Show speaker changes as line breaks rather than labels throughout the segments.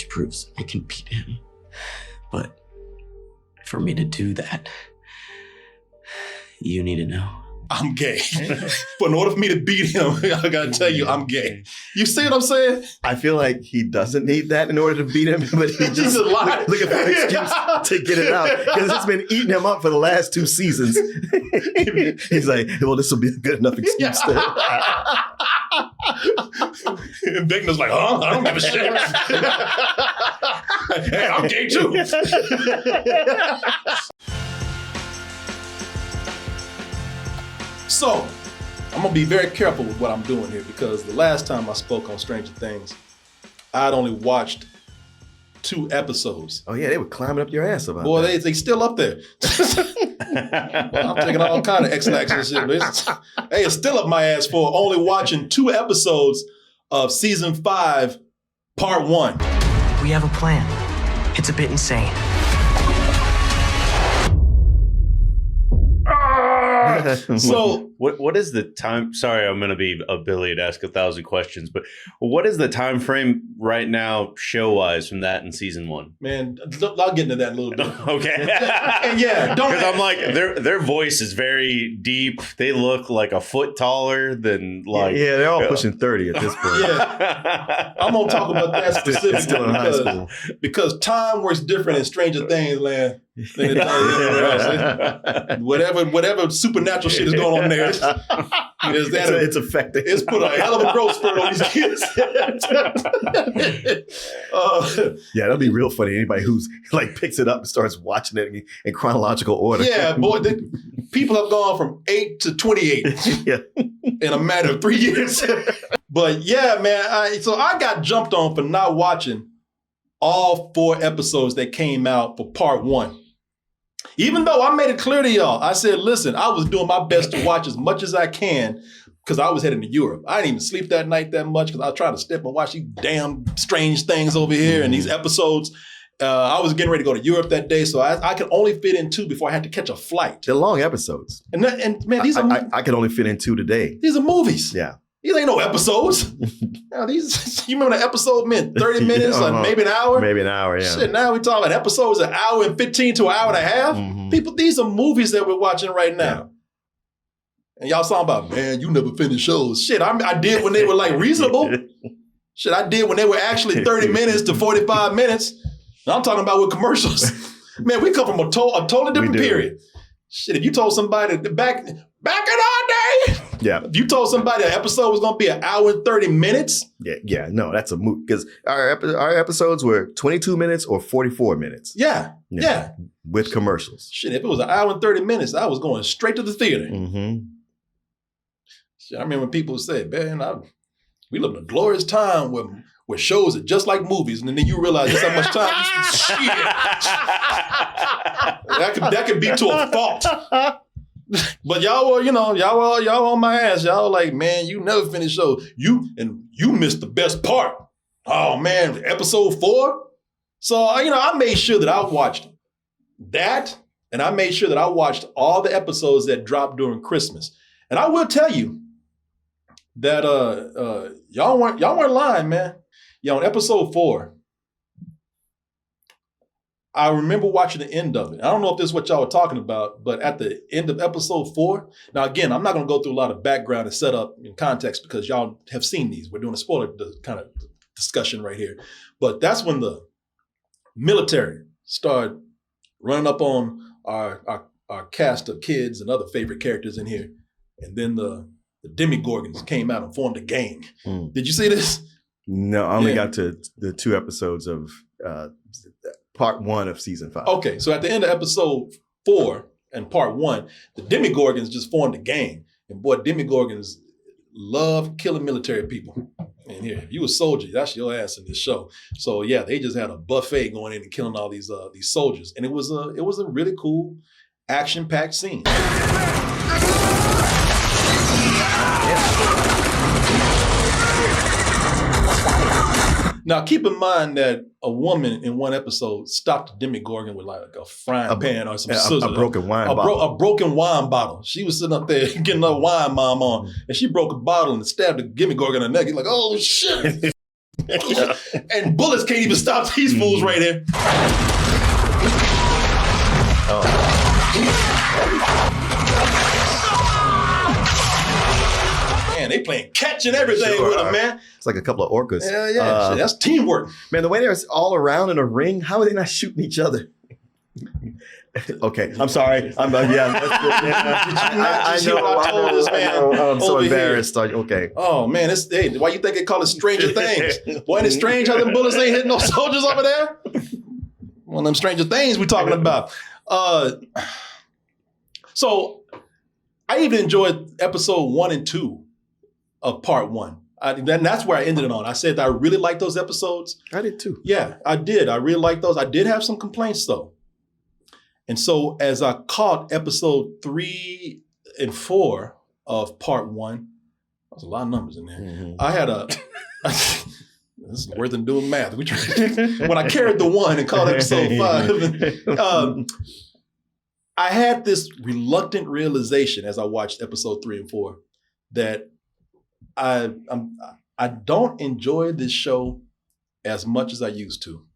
which proves I can beat him. But for me to do that, you need to know.
I'm gay. But in order for me to beat him, I gotta tell you, I'm gay. You see what I'm saying?
I feel like he doesn't need that in order to beat him, but he just looking for an excuse to get it out because it's been eating him up for the last 2 seasons. He's like, well, this will be a good enough excuse.
And Bickner's like, I don't give a shit. Hey, I'm gay too. So, I'm going to be very careful with what I'm doing here because the last time I spoke on Stranger Things, I'd only watched 2 episodes.
Oh, yeah, they were climbing up your ass about
Boy,
that.
they still up there. Well, I'm taking all kind of X-Lax and shit. Hey, it's still up my ass for only watching 2 episodes of season 5, part 1.
We have a plan. It's a bit insane.
So
what is the time? Sorry, I'm going to be a Billy to ask 1,000 questions, but what is the time frame right now, show wise, from that in season 1?
Man, I'll get into that in a little bit.
Okay.
And yeah, don't.
Because I'm like, their voice is very deep. They look like a foot taller than like.
Yeah, they're all pushing 30 at this point.
Yeah, I'm gonna talk about that specifically
Still in high school.
because time works different in Stranger Things land than it does anywhere else. Whatever supernatural shit is going on there,
It's effective.
it's put a hell of a growth spurt on these kids.
Yeah, that'll be real funny. Anybody who's like picks it up and starts watching it in chronological order.
Yeah, boy, people have gone from 8 to 28
Yeah.
in a matter of 3 years. But yeah, man, so I got jumped on for not watching all 4 episodes that came out for part 1. Even though I made it clear to y'all, I said, listen, I was doing my best to watch as much as I can because I was heading to Europe. I didn't even sleep that night that much because I was trying to step and watch these damn strange things over here and these episodes. I was getting ready to go to Europe that day, so I could only fit in 2 before I had to catch a flight.
They're long episodes.
And man, these are
I could only fit in 2 today.
these are movies.
Yeah.
These ain't no episodes. Now these, you remember the episode meant 30 minutes or maybe an hour?
Maybe an hour, yeah.
Shit, now we're talking about episodes an hour and 15 to an hour and a half.
Mhm.
People, these are movies that we're watching right now. And y'all talking about, man, you never finish shows. Shit, I did when they were like reasonable. Shit, I did when they were actually 30 minutes to 45 minutes. And I'm talking about with commercials. Man, we come from a totally different period. Shit, if you told somebody back in our day,
Yeah.
if you told somebody an episode was going to be an hour and 30 minutes,
Yeah, no, that's a movie. Because our episodes were 22 minutes or 44 minutes.
yeah.
With commercials.
Shit, if it was an hour and 30 minutes, I was going straight to the theater.
Mm-hmm.
Shit, I remember when people said, man, we live in a glorious time where shows are just like movies, and then you realize just how much time that could be to a fault. But y'all were, y'all on my ass. Y'all like, man, you never finish show. You missed the best part. Oh man, episode 4. So I made sure that I watched that, and I made sure that I watched all the episodes that dropped during Christmas. And I will tell you that y'all weren't lying, man. Yeah, on episode 4, I remember watching the end of it. I don't know if this is what y'all were talking about, but at the end of episode 4, now again, I'm not going to go through a lot of background and setup and context because y'all have seen these. We're doing a spoiler kind of discussion right here. But that's when the military started running up on our cast of kids and other favorite characters in here. And then the Demogorgons came out and formed a gang. Did you see this?
No, I only got to the 2 episodes of part 1 of season 5.
Okay, so at the end of episode 4 and part 1, the Demogorgons just formed a gang. And boy, Demogorgons love killing military people. And here, if you a soldier, that's your ass in this show. So yeah, they just had a buffet going in and killing all these soldiers. And it was a really cool, action-packed scene. Now, keep in mind that a woman in one episode stopped a Demogorgon with like a frying pan or some scissors.
A broken wine bottle.
A broken wine bottle. She was sitting up there getting her wine mom on, and she broke a bottle and stabbed the Demogorgon in the neck. He's like, oh, shit. And bullets can't even stop these fools right here. Man, they playing catch and everything with them, man.
It's like a couple of orcas.
Yeah. That's teamwork.
Man, the way they're all around in a ring, how are they not shooting each other? Okay, I'm sorry. I know. I told this man. I'm so embarrassed. Okay.
Oh man, why you think they call it Stranger Things? Boy, ain't it strange how them bullets ain't hitting no soldiers over there? One of them Stranger Things we talking about. So I even enjoyed episode 1 and 2 of part 1. And that's where I ended it on. I said that I really liked those episodes.
I did too.
Yeah, I did. I really liked those. I did have some complaints though. And so as I caught episode 3 and 4 of part 1, there's a lot of numbers in there.
Mm-hmm.
I had this is worse than doing math. When I carried the 1 and caught episode 5, I had this reluctant realization as I watched episode 3 and 4 that I don't enjoy this show as much as I used to.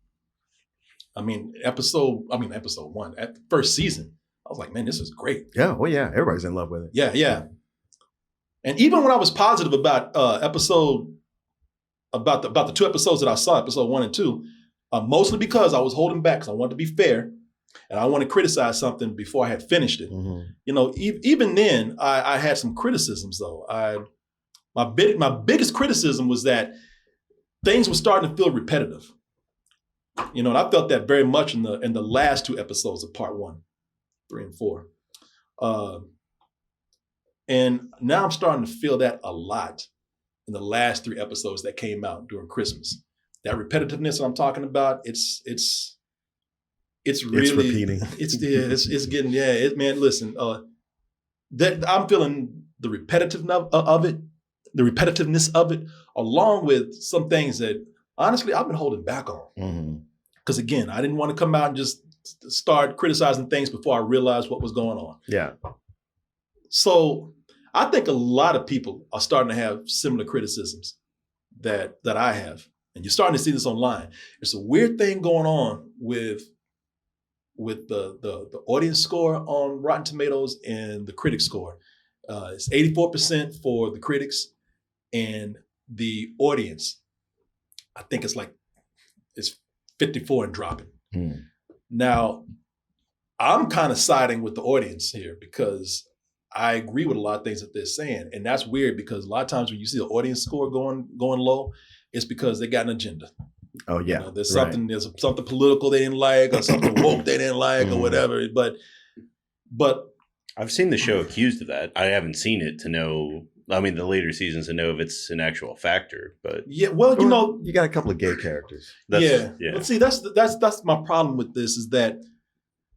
Episode 1, at the first season, I was like, man, this is great.
Yeah, well, yeah, everybody's in love with it.
Yeah. And even when I was positive about the 2 episodes that I saw, episode 1 and 2, mostly because I was holding back because I wanted to be fair and I wanted to criticize something before I had finished it.
Mm-hmm.
Even then, I had some criticisms though. My biggest criticism was that things were starting to feel repetitive. And I felt that very much in the last 2 episodes of part 1, 3 and 4. And now I'm starting to feel that a lot in the last 3 episodes that came out during Christmas. That repetitiveness that I'm talking about, it's really
repeating.
It's getting man. Listen, that I'm feeling the repetitiveness of it, along with some things that honestly I've been holding back on. Because again, I didn't want to come out and just start criticizing things before I realized what was going on.
Yeah.
So I think a lot of people are starting to have similar criticisms that I have. And you're starting to see this online. There's a weird thing going on with the audience score on Rotten Tomatoes and the critic score. It's 84% for the critics, and the audience, I think it's 54 and dropping. Now, I'm kind of siding with the audience here because I agree with a lot of things that they're saying. And that's weird because a lot of times when you see the audience score going low, it's because they got an agenda.
Oh yeah.
There's something political they didn't like, or something woke they didn't like, or whatever. But
I've seen the show accused of that. I haven't seen it to know. The later seasons to know if it's an actual factor, but
yeah, well,
you got a couple of gay characters.
Yeah. But see, that's my problem with this is that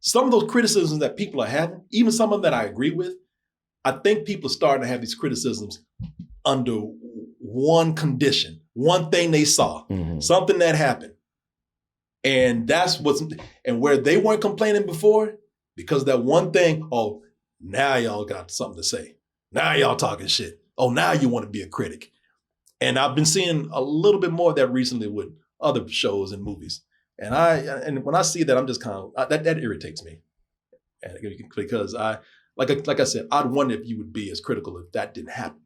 some of those criticisms that people are having, even some of them that I agree with, I think people are starting to have these criticisms under one condition, one thing they saw, something that happened, and and where they weren't complaining before because that one thing. Oh, now y'all got something to say. Now y'all talking shit. Oh, now you want to be a critic. And I've been seeing a little bit more of that recently with other shows and movies. And when I see that, I'm just kind of, that irritates me. And because like I said, I'd wonder if you would be as critical if that didn't happen.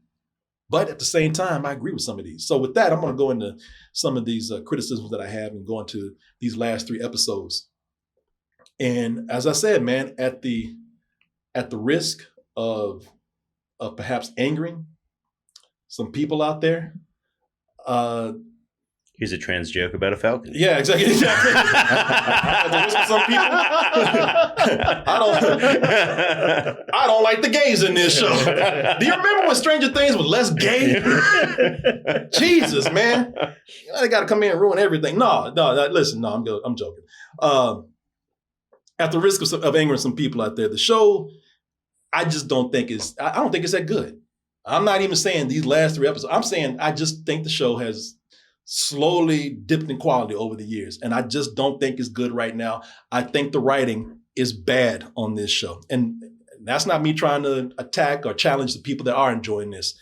But at the same time, I agree with some of these. So with that, I'm going to go into some of these criticisms that I have and go into these last 3 episodes. And as I said, man, at the risk of perhaps angering some people out there.
Here's a trans joke about a falcon.
Yeah, exactly. Some people. I don't like the gays in this show. Do you remember when Stranger Things was less gay? Jesus, man. They got to come in and ruin everything. No, listen, no, I'm joking. At the risk of angering some people out there, the show, I don't think it's that good. I'm not even saying these last 3 episodes. I'm saying I just think the show has slowly dipped in quality over the years. And I just don't think it's good right now. I think the writing is bad on this show. And that's not me trying to attack or challenge the people that are enjoying this.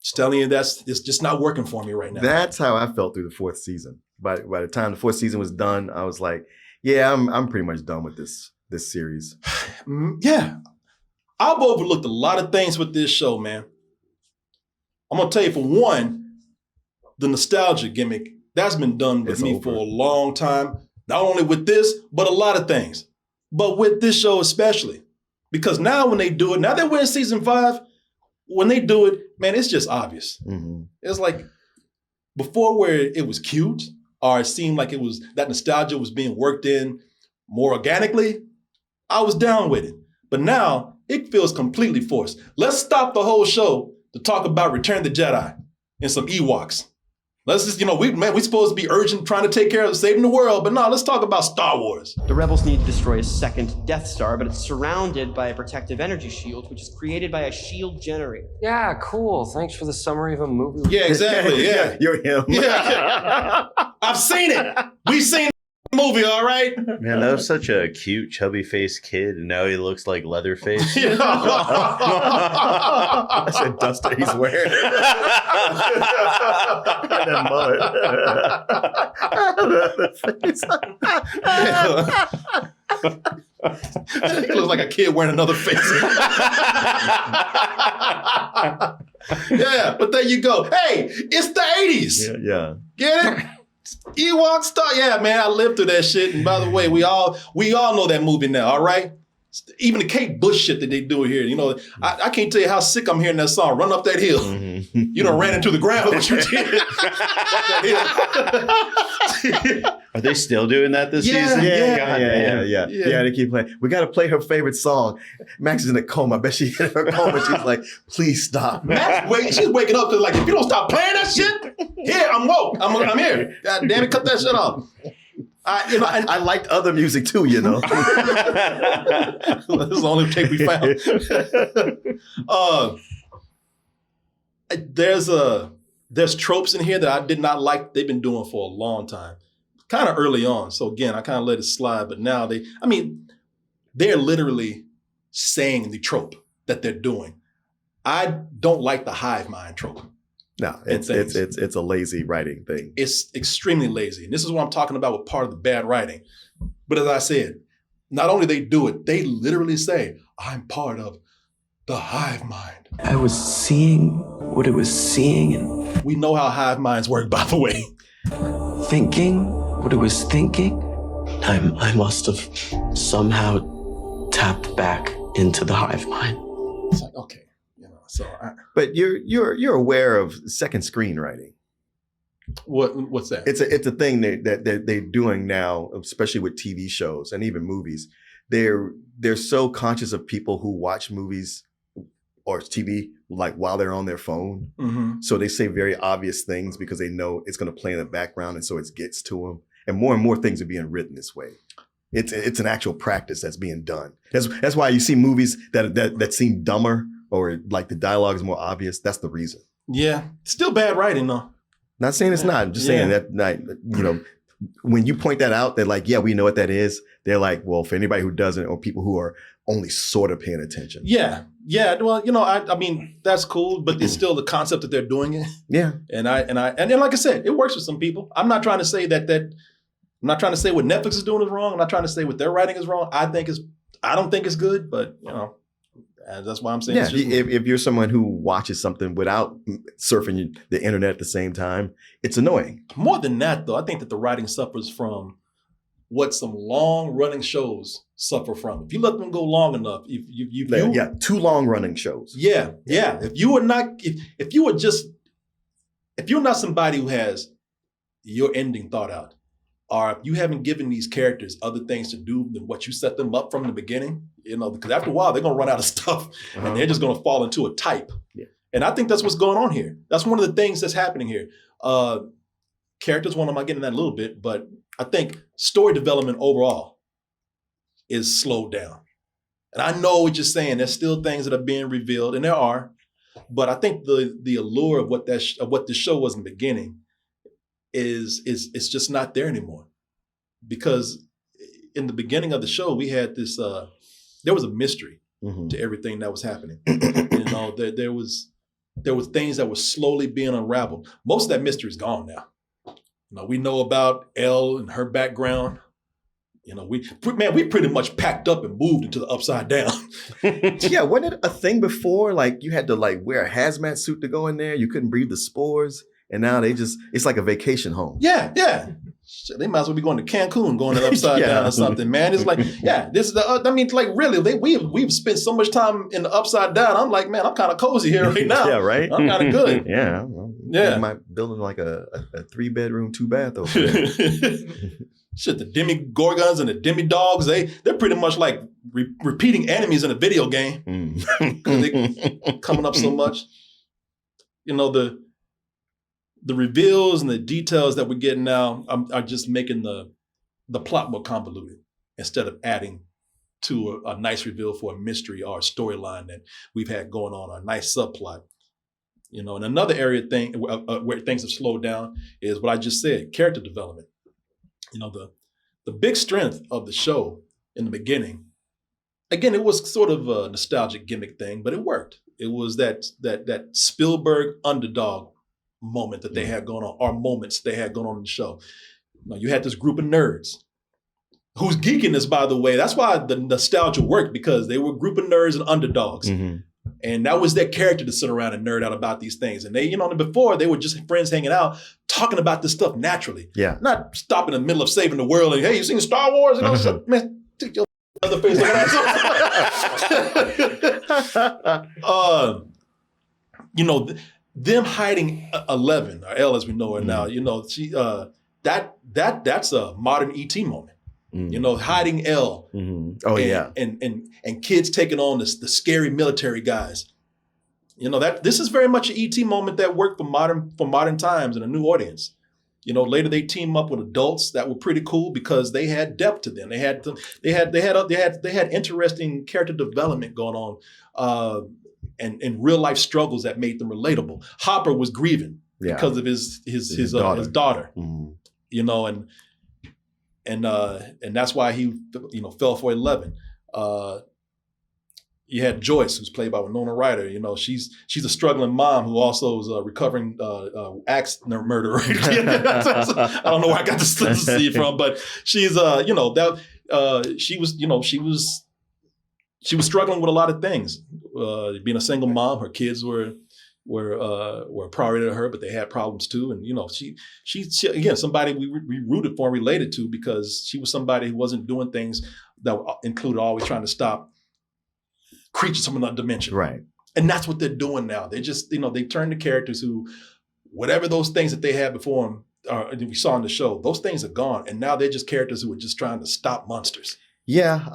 Just telling you it's just not working for me right now.
That's how I felt through the fourth season. By the time the fourth season was done, I was like, yeah, I'm pretty much done with this series.
Yeah. I've overlooked a lot of things with this show, man. I'm gonna tell you, for one, the nostalgia gimmick, that's been done with me for a long time. Not only with this, but a lot of things. But with this show especially. Because now when they do it, now that we're in season 5, when they do it, man, it's just obvious.
Mm-hmm.
It's like before, where it was cute, or it seemed like it was that nostalgia was being worked in more organically, I was down with it. But now it feels completely forced. Let's stop the whole show to talk about Return of the Jedi and some Ewoks. Let's just, we're supposed to be urgent, trying to take care of saving the world, but no, let's talk about Star Wars.
The rebels need to destroy a second Death Star, but it's surrounded by a protective energy shield, which is created by a shield generator.
Yeah, cool. Thanks for the summary of a movie.
Yeah, exactly. Yeah.
You're him.
Yeah. I've seen it. We've seen the movie, all right?
Man, that was such a cute, chubby-faced kid, and now he looks like Leatherface.
I said duster he's wearing. That mullet.
He looks like a kid wearing another face. Yeah, but there you go. Hey, it's the 80s.
Yeah.
Get it? Ewok Star. Yeah, man, I lived through that shit. And by the way, we all know that movie now, all right? Even the Kate Bush shit that they do here. I can't tell you how sick I'm hearing that song, Run Up That Hill. Mm-hmm. You done ran into the ground what you did.
Are they still doing that this season?
Yeah. They keep playing. We got to play her favorite song. Max is in a coma. I bet she in her coma. She's like, please stop.
Max, she's waking up because like, if you don't stop playing that shit, here, I'm woke. I'm here. God damn it, cut that shit off.
I liked other music too, This is
the only tape we found. There's tropes in here that I did not like. They've been doing for a long time, kind of early on. So again, I kind of let it slide. But now they're literally saying the trope that they're doing. I don't like the hive mind trope.
No, it's a lazy writing thing.
It's extremely lazy. And this is what I'm talking about with part of the bad writing. But as I said, not only they do it, they literally say, I'm part of the hive mind.
I was seeing what it was seeing and
we know how hive minds work, by the way.
thinking what it was thinking. I must have somehow tapped back into the hive mind.
It's like, okay.
But you're aware of second screenwriting.
What's that?
It's a thing that they're doing now, especially with TV shows and even movies. They're so conscious of people who watch movies or TV like while they're on their phone. Mm-hmm. So they say very obvious things because they know it's going to play in the background, and so it gets to them. And more things are being written this way. It's an actual practice that's being done. That's why you see movies that seem dumber, or like the dialogue is more obvious. That's the reason.
Yeah. Still bad writing though.
Not saying it's not. I'm just saying that, when you point that out, they're like, yeah, we know what that is. They're like, well, for anybody who doesn't, or people who are only sort of paying attention.
Yeah. Yeah. Well, I mean, that's cool, but it's still the concept that they're doing it.
Yeah.
And like I said, it works for some people. I'm not trying to say I'm not trying to say what Netflix is doing is wrong. I'm not trying to say what their writing is wrong. I don't think it's good, but and that's why I'm saying.
Yeah, if you're someone who watches something without surfing the internet at the same time, it's annoying.
More than that, though, I think that the writing suffers from what some long-running shows suffer from. If you let them go long enough,
too long-running shows.
Yeah. If you're not somebody who has your ending thought out, or if you haven't given these characters other things to do than what you set them up from the beginning, because after a while they're going to run out of stuff and they're just going to fall into a type. Yeah. And I think that's what's going on here. That's one of the things that's happening here. Characters, one of them, I get in that a little bit, but I think story development overall is slowed down. And I know what you're saying. There's still things that are being revealed, and there are, but I think the allure of what the show was in the beginning is just not there anymore. Because in the beginning of the show, we had this, there was a mystery to everything that was happening. There was there were things that were slowly being unraveled. Most of that mystery is gone now. We know about Elle and her background. We pretty much packed up and moved into the Upside Down.
Yeah, wasn't it a thing before? Like you had to wear a hazmat suit to go in there. You couldn't breathe the spores. And now it's like a vacation home.
Yeah. Shit, they might as well be going to Cancun, going to the Upside Down or something, man. It's like, this is really, we've spent so much time in the Upside Down. I'm like, man, I'm kind of cozy here right now.
Yeah, right?
I'm kind of good.
Yeah.
Yeah.
You might building like a 3-bedroom, 2-bath over there.
Shit, the Demigorgons and the Demi-Dogs, they're pretty much like repeating enemies in a video game. They coming up so much. The reveals and the details that we're getting now are just making the plot more convoluted instead of adding to a nice reveal for a mystery or a storyline that we've had going on, a nice subplot. And another area where things have slowed down is what I just said, character development. The big strength of the show in the beginning, again, it was sort of a nostalgic gimmick thing, but it worked. It was that Spielberg underdog moment that they had going on, or moments they had going on in the show. You had this group of nerds whose geekiness, by the way, that's why the nostalgia worked, because they were a group of nerds and underdogs. Mm-hmm. And that was their character to sit around and nerd out about these things. And they, before they were just friends hanging out, talking about this stuff naturally. Yeah. Not stopping in the middle of saving the world and, hey, you seen Star Wars? Man, take your other face. Them hiding 11, or Elle as we know her now, she that's a modern ET moment. Hiding Elle. Mm-hmm. Oh, and kids taking on the scary military guys. This is very much an ET moment that worked for modern times and a new audience. Later they team up with adults that were pretty cool because they had depth to them. They had interesting character development going on, and real life struggles that made them relatable. Hopper was grieving because of his daughter. Mm-hmm. And that's why he fell for 11. You had Joyce, who's played by Winona Ryder. She's a struggling mom who also is a recovering axe murderer. I don't know where I got this to see from, but she's she was struggling with a lot of things. Being a single mom, her kids were a priority to her, but they had problems too. And she again, somebody we rooted for and related to, because she was somebody who wasn't doing things that included always trying to stop creatures from another dimension. Right. And that's what they're doing now. They just, they turn to characters who, whatever those things that they had before them, we saw in the show, those things are gone. And now they're just characters who are just trying to stop monsters.
Yeah.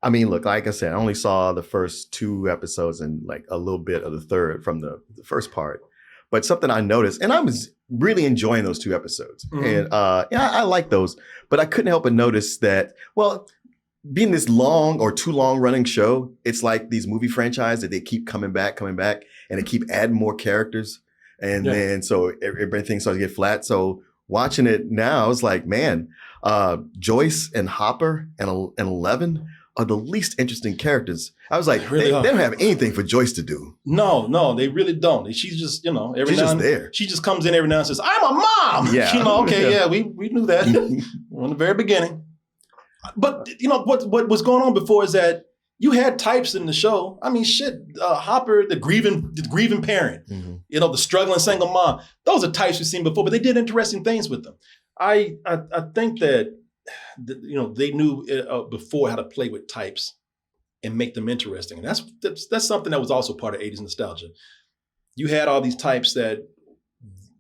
I mean, look, like I said, I only saw the first 2 episodes and like a little bit of the third from the first part. But something I noticed, and I was really enjoying those 2 episodes. Mm-hmm. And I like those, but I couldn't help but notice that, well, being this long or too long running show, it's like these movie franchises that they keep coming back, and they keep adding more characters. And then so everything starts to get flat. So watching it now, it's like, man, Joyce and Hopper and 11 are the least interesting characters. I was like, they don't have anything for Joyce to do.
No, they really don't. She's just, she's just there. She just comes in every now and says, "I'm a mom." Yeah. We knew that from the very beginning. But what was going on before is that you had types in the show. I mean, Hopper, the grieving parent, mm-hmm. The struggling single mom. Those are types we've seen before, but they did interesting things with them. I think that they knew before how to play with types and make them interesting, and that's something that was also part of 80s nostalgia. You had all these types that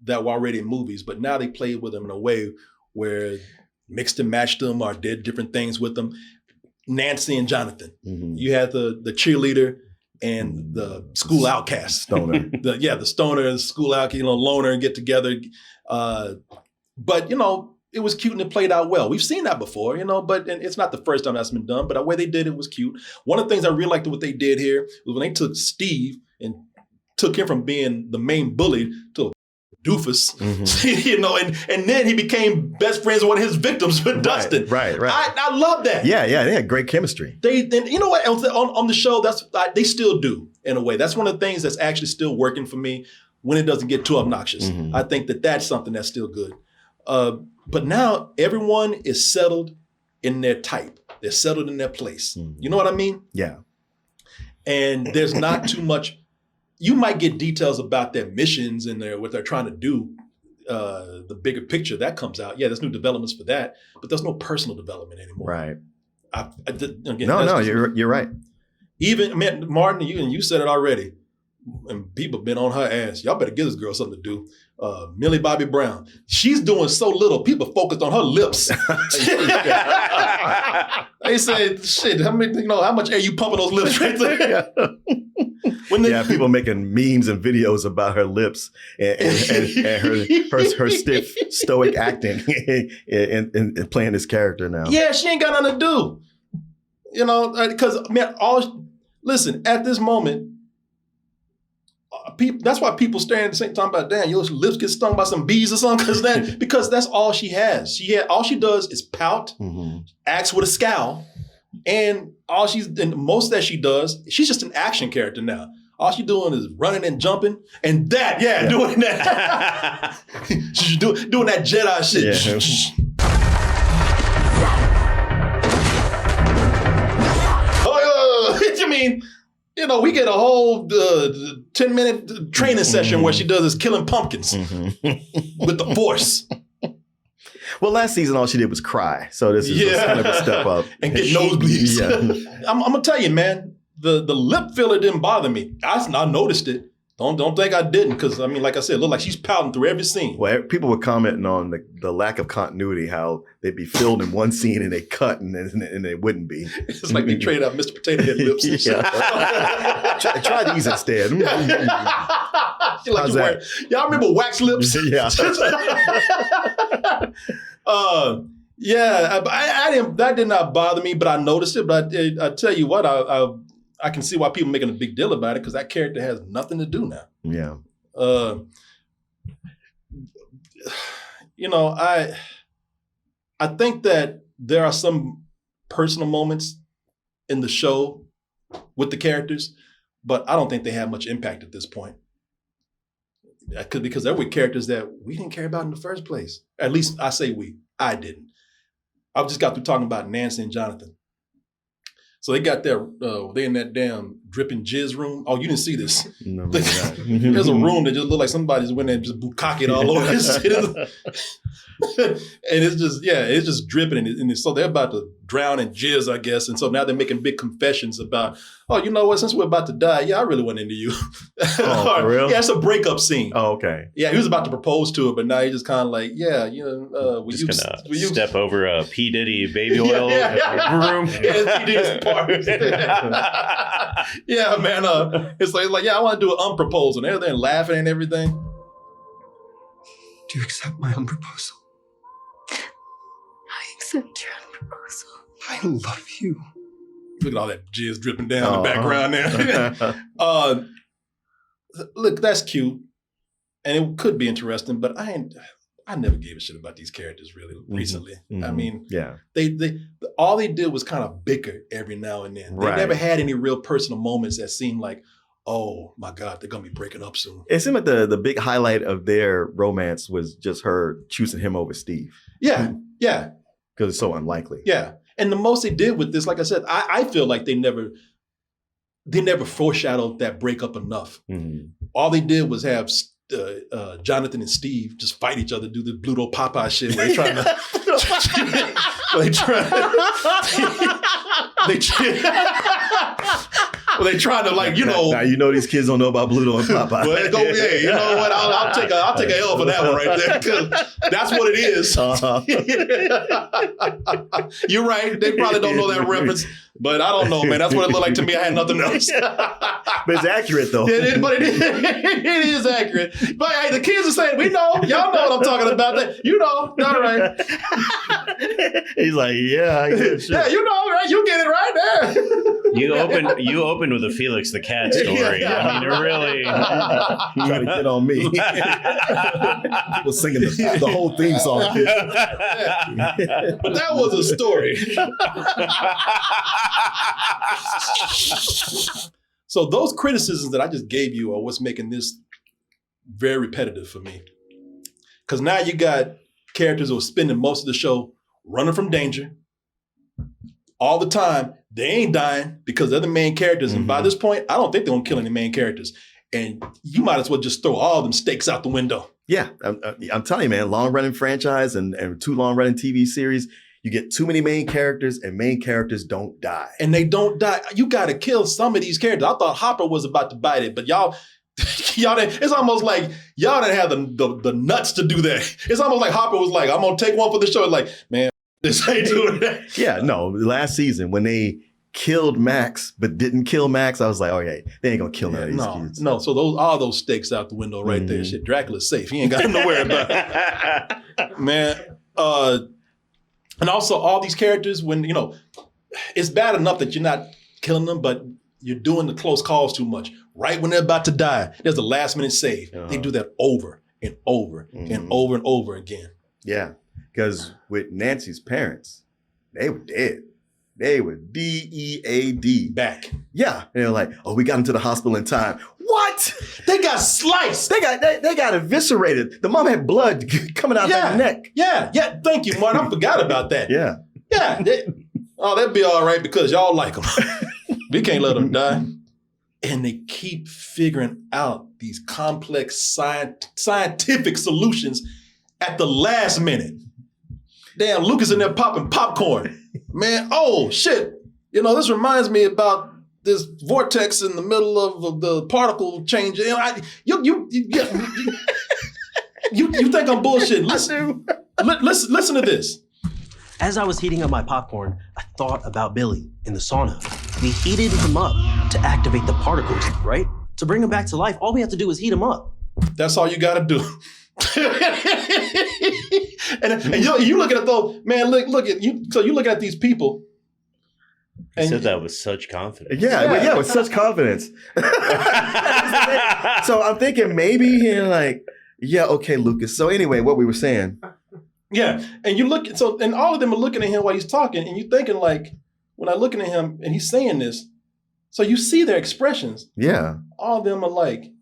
were already in movies, but now they played with them in a way where mixed and matched them or did different things with them. Nancy and Jonathan. Mm-hmm. You had the cheerleader and the school outcast.
Stoner.
the stoner and the school outcast, loner and get together. But it was cute and it played out well. We've seen that before, but and it's not the first time that's been done, but the way they did it was cute. One of the things I really liked what they did here was when they took Steve and took him from being the main bully to doofus, you know, and then he became best friends with one of his victims with Dustin.
Right.
I love that.
Yeah, they had great chemistry.
And you know what? On the show, they still do in a way. That's one of the things that's actually still working for me when it doesn't get too obnoxious. I think that's something that's still good. But now everyone is settled in their type. They're settled in their place. You know what I mean?
Yeah.
And there's not too much. You might get details about their missions and what they're trying to do, the bigger picture that comes out. Yeah, there's new developments for that, but there's no personal development anymore.
Right.
Again,
You're right.
Even Martin, you said it already, and people have been on her ass. Y'all better give this girl something to do. Millie Bobby Brown, she's doing so little. People focused on her lips. They said, "Shit, how much air you pumping those lips right there?"
People making memes and videos about her lips and her stiff, stoic acting and playing this character now.
Yeah, she ain't got nothing to do. You know, because listen, at this moment, that's why people staring at the same time about, damn, your lips get stung by some bees or something, because that's all she has. All she does is pout, acts with a scowl, and most that she does, she's just an action character now. All she's doing is running and jumping, and doing that. She's doing that Jedi shit.
Yeah.
I mean, you know, we get a whole 10-minute training session where she does is killing pumpkins with the Force.
Well, last season, all she did was cry. So this is kind of a step up.
And get nosebleeds.
Yeah.
I'm going to tell you, man, the lip filler didn't bother me. I noticed it. Don't think I didn't, because, I mean, like I said, it looked like she's pouting through every scene.
Well, people were commenting on the lack of continuity, how they'd be filled in one scene and they cut and they wouldn't be.
It's like they traded out Mr. Potato Head lips. And shit.
Try these instead.
Y'all remember wax lips?
Yeah.
That did not bother me, but I noticed it. But I tell you what, I can see why people are making a big deal about it, because that character has nothing to do now.
Yeah.
You know, I think that there are some personal moments in the show with the characters, but I don't think they have much impact at this point. Because there were characters that we didn't care about in the first place. At least I say I didn't. I just got through talking about Nancy and Jonathan. So they got they in that damn dripping jizz room. Oh, you didn't see this.
No,
there's a room that just looked like somebody just went in and just bukkake all over his shit. And it's just dripping. And so they're about to drown in jizz, I guess. And so now they're making big confessions about, oh, you know what, since we're about to die, yeah, I really wasn't into you.
Oh, for real?
Yeah, it's a breakup scene.
Oh, okay.
Yeah, he was about to propose to her, but now he's just kind of like, yeah, you know, will you
step over a P. Diddy baby oil room?
Yeah, P. Diddy's part. Yeah, man. It's like, yeah, I want to do an unproposal. And they're laughing and everything.
Do you accept my unproposal?
I accept your unproposal.
I love you.
Look at all that jizz dripping down in the background there. Look, that's cute. And it could be interesting, but I never gave a shit about these characters really recently. I mean, they all they did was kind of bicker every now and then. They never had any real personal moments that seemed like, oh my God, they're gonna be breaking up soon.
It seemed like the big highlight of their romance was just her choosing him over Steve.
Yeah.
Because it's so unlikely.
Yeah. And the most they did with this, like I said, I feel like they never foreshadowed that breakup enough. All they did was have Jonathan and Steve just fight each other, do the Bluto Popeye shit where they're trying to they trying to, like, you know.
Now you know these kids don't know about Bluto and Popeye.
Well, yeah, you know what? I'll take a L for that one right there, because that's what it is. You're right. They probably don't know that reference, but I don't know, man. That's what it looked like to me. I had nothing else.
But it's accurate, though.
It is accurate. But hey, the kids are saying, we know. Y'all know what I'm talking about. You know. All right.
He's like, yeah, I get it.
Yeah, you know, right? You get it right there.
You opened with a Felix the Cat story. I mean, really
trying to get on me. People singing the whole theme song.
But that was a story. So those criticisms that I just gave you are what's making this very repetitive for me. Because now you got characters who are spending most of the show running from danger all the time. They ain't dying because they're the main characters. And by this point, I don't think they're going to kill any main characters. And you might as well just throw all them stakes out the window.
Yeah, I'm telling you, man, long-running franchise and 2 long-running TV series, you get too many main characters and main characters don't die.
And they don't die. You got to kill some of these characters. I thought Hopper was about to bite it, but y'all didn't, it's almost like y'all didn't have the nuts to do that. It's almost like Hopper was like, I'm going to take one for the show. It's like, man, this ain't doing that.
Yeah, no, last season when they killed Max but didn't kill Max, I was like, okay, they ain't going to kill none of these kids.
No, so all those stakes out the window right there. Shit, Dracula's safe. He ain't got nothing to worry about. Man, and also all these characters, when, it's bad enough that you're not killing them, but you're doing the close calls too much. Right when they're about to die, there's a last minute save. They do that over and over and over and over again.
Yeah, because with Nancy's parents, they were dead. They were dead.
Back.
Yeah. And they're like, oh, we got into the hospital in time. What?
They got sliced.
They got eviscerated. The mom had blood coming out her neck.
Yeah. Thank you, Martin. I forgot about that.
Yeah.
Yeah. That'd be all right because y'all like them. We can't let them die. And they keep figuring out these complex scientific solutions at the last minute. Damn, Lucas in there popping popcorn. Man, oh shit. This reminds me about this vortex in the middle of the particle change. You think I'm bullshitting. Listen to this.
As I was heating up my popcorn, I thought about Billy in the sauna. We heated him up to activate the particles, right? To bring him back to life, all we have to do is heat him up.
That's all you got to do. and you looking at those, man, look at you. So you looking at these people.
You said that with such confidence.
Yeah, with such confidence. So I'm thinking maybe okay, Lucas. So anyway, what we were saying.
Yeah, and you look, and all of them are looking at him while he's talking, and you're thinking like, when I'm looking at him and he's saying this, so you see their expressions.
Yeah.
All of them are like,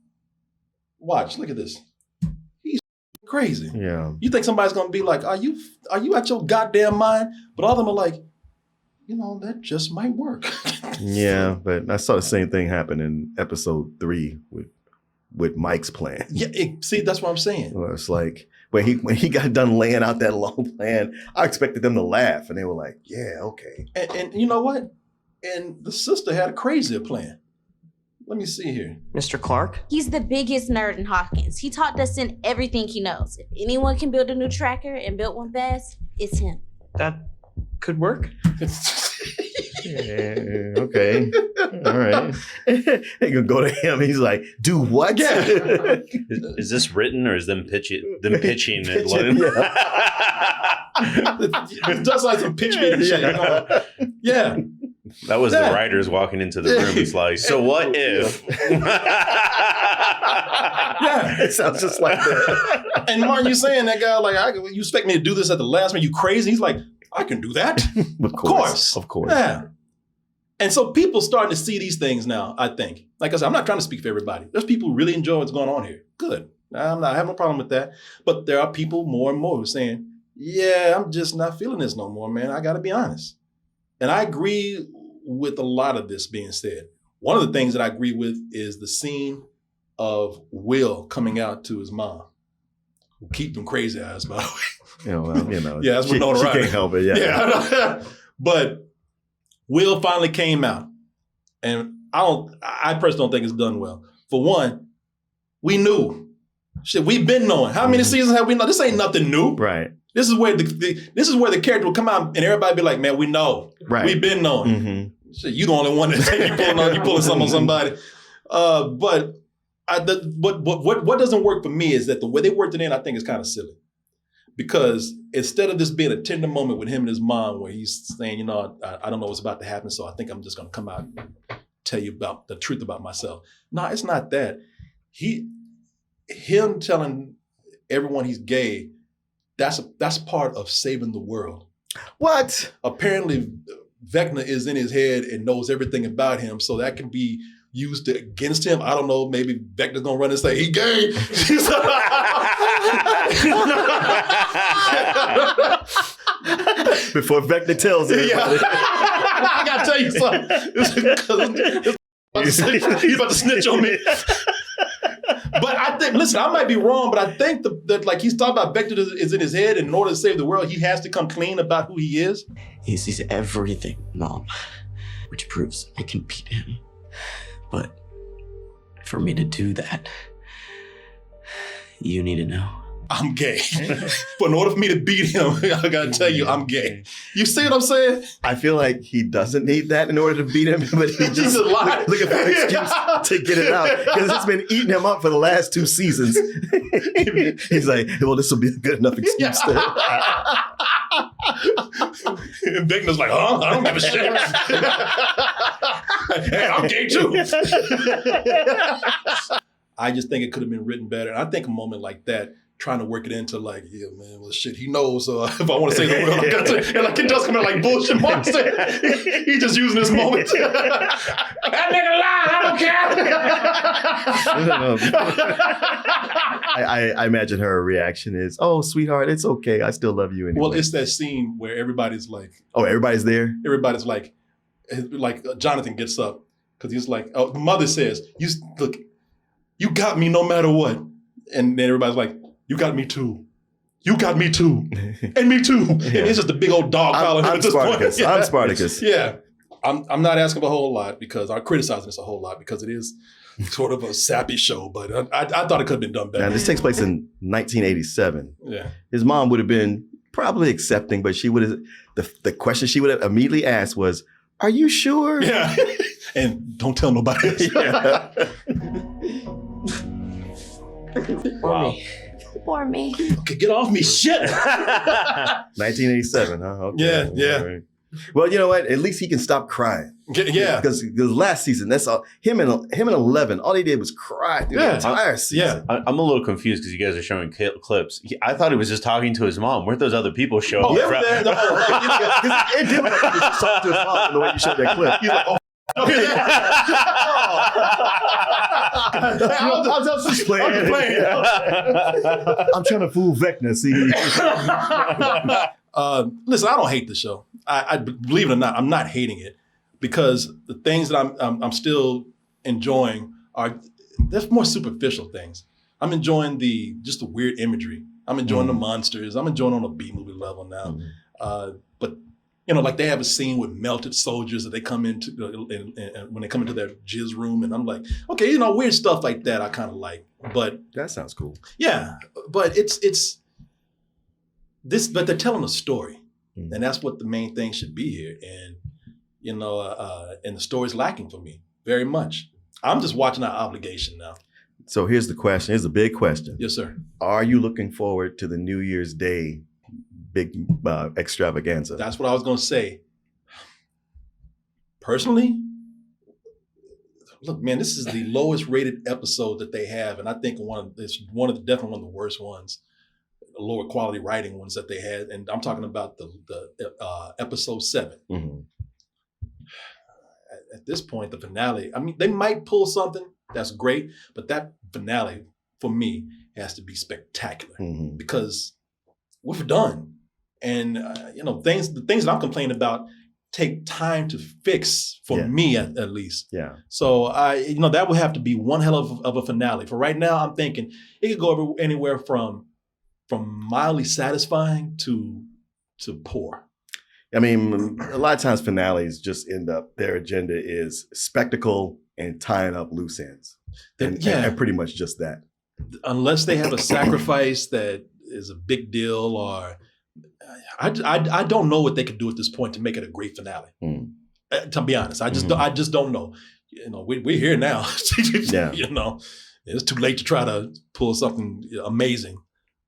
watch, look at this. He's crazy.
Yeah.
You think somebody's gonna be like, are you at your goddamn mind? But all of them are like, that just might work.
Yeah, but I saw the same thing happen in episode 3 with Mike's plan.
Yeah, see, that's what I'm saying.
Well, it's like when he got done laying out that long plan, I expected them to laugh, and they were like, "Yeah, okay."
And you know what? And the sister had a crazier plan. Let me see here.
Mr. Clark?
He's the biggest nerd in Hawkins. He taught Dustin everything he knows. If anyone can build a new tracker and built one fast, it's him.
That could work.
Yeah, okay. All right. They can go to him. He's like, do what?
Yeah.
Is this written or is them pitching it?
It's just like some pitch meeting shit. Yeah.
That was the writers walking into the room. It's like, so what if?
Yeah.
It sounds just like that.
And Martin, you saying that guy, like, you expect me to do this at the last minute? You crazy? He's like, I can do that.
Of course.
Yeah. And so people starting to see these things now, I think. Like I said, I'm not trying to speak for everybody. There's people who really enjoy what's going on here. Good. I have no problem with that. But there are people more and more who are saying, yeah, I'm just not feeling this no more, man. I got to be honest. And I agree with a lot of this being said. One of the things that I agree with is the scene of Will coming out to his mom. Who keep them crazy eyes, by the way.
Yeah,
that's what
she
notoriety.
can't help it. Yeah.
But Will finally came out, and I personally don't think it's done well. For one, we knew. Shit, we've been knowing. How many seasons have we known? This ain't nothing new.
Right.
This is where the character will come out, and everybody be like, "Man, we know.
Right.
We've been knowing."
Mm-hmm.
Shit, you the only one that you pulling something on somebody. But what doesn't work for me is that the way they worked it in, I think is kind of silly. because instead of this being a tender moment with him and his mom, where he's saying, you know, I don't know what's about to happen, so I think I'm just going to come out and tell you about the truth about myself. No, it's not that. Him telling everyone he's gay, that's part of saving the world.
What?
Apparently, Vecna is in his head and knows everything about him, so that can be used against him. I don't know. Maybe Vecna's gonna run and say he gay.
Before Vecna tells everybody.
Yeah. I gotta tell you something. He's about to snitch on me. But I think, listen, I might be wrong, but I think that like he's talking about Vecna is in his head, and in order to save the world, he has to come clean about who he is.
He sees everything, Mom, which proves I can beat him. But for me to do that, you need to know.
I'm gay. But in order for me to beat him, I gotta tell you, I'm gay. You see what I'm saying?
I feel like he doesn't need that in order to beat him, but he just looking for an excuse to get it out because it's been eating him up for the last 2 seasons. He's like, well, this will be a good enough excuse.
And Vecna's like, I don't give a shit. Hey, I'm gay too. I just think it could have been written better. And I think a moment like that, trying to work it into like, yeah, man, well, shit, he knows if I want to say the word, I got to. And like, it does come out like bullshit monster. He's just using this moment. That nigga lied, I don't care.
I imagine her reaction is, oh, sweetheart, it's okay. I still love you anyway.
Well, it's that scene where everybody's like,
oh, everybody's there?
Everybody's like Jonathan gets up because he's like, oh, the mother says, look, you got me no matter what. And then everybody's like, you got me too. You got me too. And me too. Yeah. And it's just a big old dog calling him at this
Spartacus.
point. Yeah.
I'm Spartacus.
Yeah. I'm not asking a whole lot because I'm criticizing this a whole lot because it is sort of a sappy show, but I thought it could have been done better.
Now, this takes place in 1987.
Yeah.
His mom would have been probably accepting, but she would have, the question she would have immediately asked was, are you sure?
Yeah. And don't tell nobody else.
Yeah.
Wow.
For me.
Okay, get off me, shit.
1987, huh? Okay.
Yeah.
All right. Well, you know what? At least he can stop crying.
Yeah.
Because last season, that's all. Him and 11, all he did was cry through the entire season.
Yeah.
I'm a little confused because you guys are showing clips. I thought he was just talking to his mom. Where'd those other people show up?
Oh, yeah.
It did look like he was talking to his mom in the way you showed that clip. He's like, oh,
I was just playing.
I'm trying to fool Vecna. See,
listen, I don't hate the show. I believe it or not, I'm not hating it because the things that I'm still enjoying they're more superficial things. I'm enjoying just the weird imagery. I'm enjoying the monsters. I'm enjoying on a B movie level now. But you know, like they have a scene with melted soldiers that they come into and when they come into their jizz room, and I'm like, okay, you know, weird stuff like that I kind of like. But
that sounds cool.
Yeah, but but they're telling a story, and that's what the main thing should be here. And you know, and the story's lacking for me very much. I'm just watching our obligation now.
So here's the question. Here's a big question.
Yes, sir.
Are you looking forward to the New Year's Day big extravaganza?
That's what I was going to say. Personally, look, man, this is the lowest rated episode that they have, and I think it's definitely one of the worst ones, the lower quality writing ones that they had, and I'm talking about the episode 7.
Mm-hmm.
At this point, the finale, I mean, they might pull something that's great, but that finale for me has to be spectacular because we're done. And you know, the things that I'm complaining about take time to fix for me at least.
Yeah.
So that would have to be one hell of a finale. For right now, I'm thinking it could go anywhere from mildly satisfying to poor.
I mean, a lot of times finales just end up, their agenda is spectacle and tying up loose ends. And pretty much just that.
Unless they have a sacrifice that is a big deal, or I don't know what they could do at this point to make it a great finale. To be honest, I just don't know. You know, we're here now. You know, it's too late to try to pull something amazing.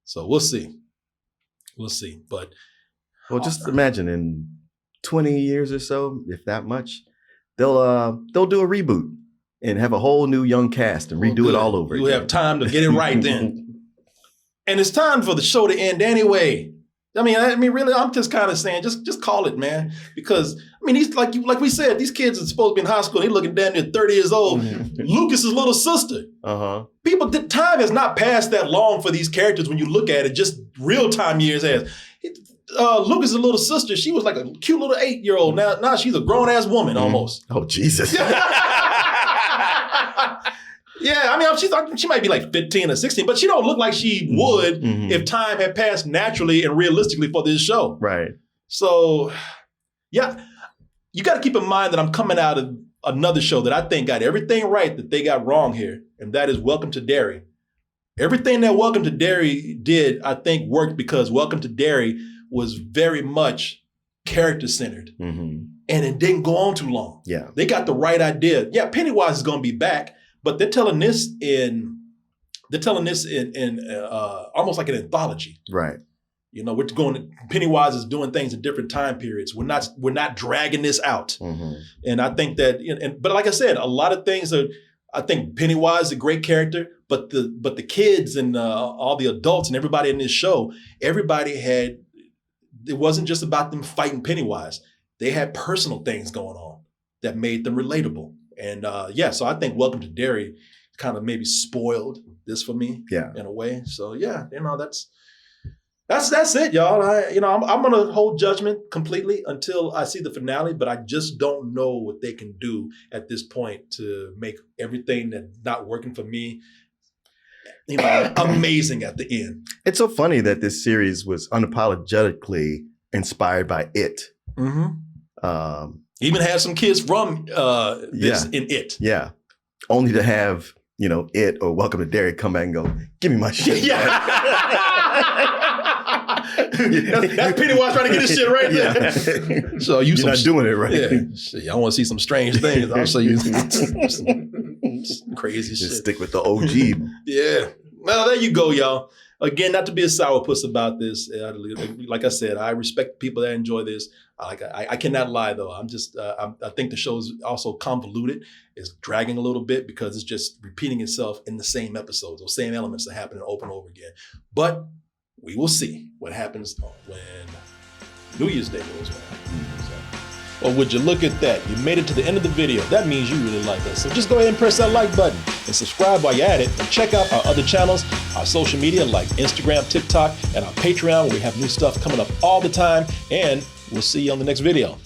So we'll see. We'll see. But
Well, just imagine in 20 years or so, if that much, they'll do a reboot and have a whole new young cast and redo it all over
You'll
again.
have time to get it right then. And it's time for the show to end anyway. I mean, really, I'm just kind of saying, just call it, man. Because I mean, these like we said, these kids are supposed to be in high school. They're looking damn near 30 years old. Lucas's little sister. People, the time has not passed that long for these characters when you look at it. Just real time years has. Lucas's little sister, she was like a cute little 8-year-old. Now she's a grown ass woman almost.
Oh Jesus.
Yeah, I mean, she might be like 15 or 16, but she don't look like she would if time had passed naturally and realistically for this show.
Right.
So, yeah, you got to keep in mind that I'm coming out of another show that I think got everything right that they got wrong here, and that is Welcome to Derry. Everything that Welcome to Derry did, I think, worked because Welcome to Derry was very much character-centered, and it didn't go on too long.
Yeah.
They got the right idea. Yeah, Pennywise is going to be back. But they're telling this in almost like an anthology.
Right.
You know, Pennywise is doing things in different time periods. We're not dragging this out. And I think that, but like I said, a lot of things I think Pennywise is a great character, but the kids and all the adults and everybody in this show, it wasn't just about them fighting Pennywise. They had personal things going on that made them relatable. And so I think Welcome to Derry kind of maybe spoiled this for me in a way. So yeah, you know, that's it, y'all. I'm gonna hold judgment completely until I see the finale, but I just don't know what they can do at this point to make everything that's not working for me, you know, amazing at the end.
It's so funny that this series was unapologetically inspired by It.
Even had some kids from this in It.
Yeah. Only to have, you know, It or Welcome to Derry come back and go, give me my shit.
That's Pennywise trying to get his shit right there. So
you're not doing it right.
Yeah. Shit, I want to see some strange things. I'll show you some crazy shit.
Just stick with the OG.
Yeah. Well, there you go, y'all. Again, not to be a sourpuss about this. Like I said, I respect people that enjoy this. I cannot lie, though. I think the show is also convoluted. It's dragging a little bit because it's just repeating itself in the same episodes. Those same elements are happening over and over again. But we will see what happens when New Year's Day goes around. Well, would you look at that? You made it to the end of the video. That means you really like us. So just go ahead and press that like button and subscribe while you're at it. And check out our other channels, our social media like Instagram, TikTok, and our Patreon where we have new stuff coming up all the time. And we'll see you on the next video.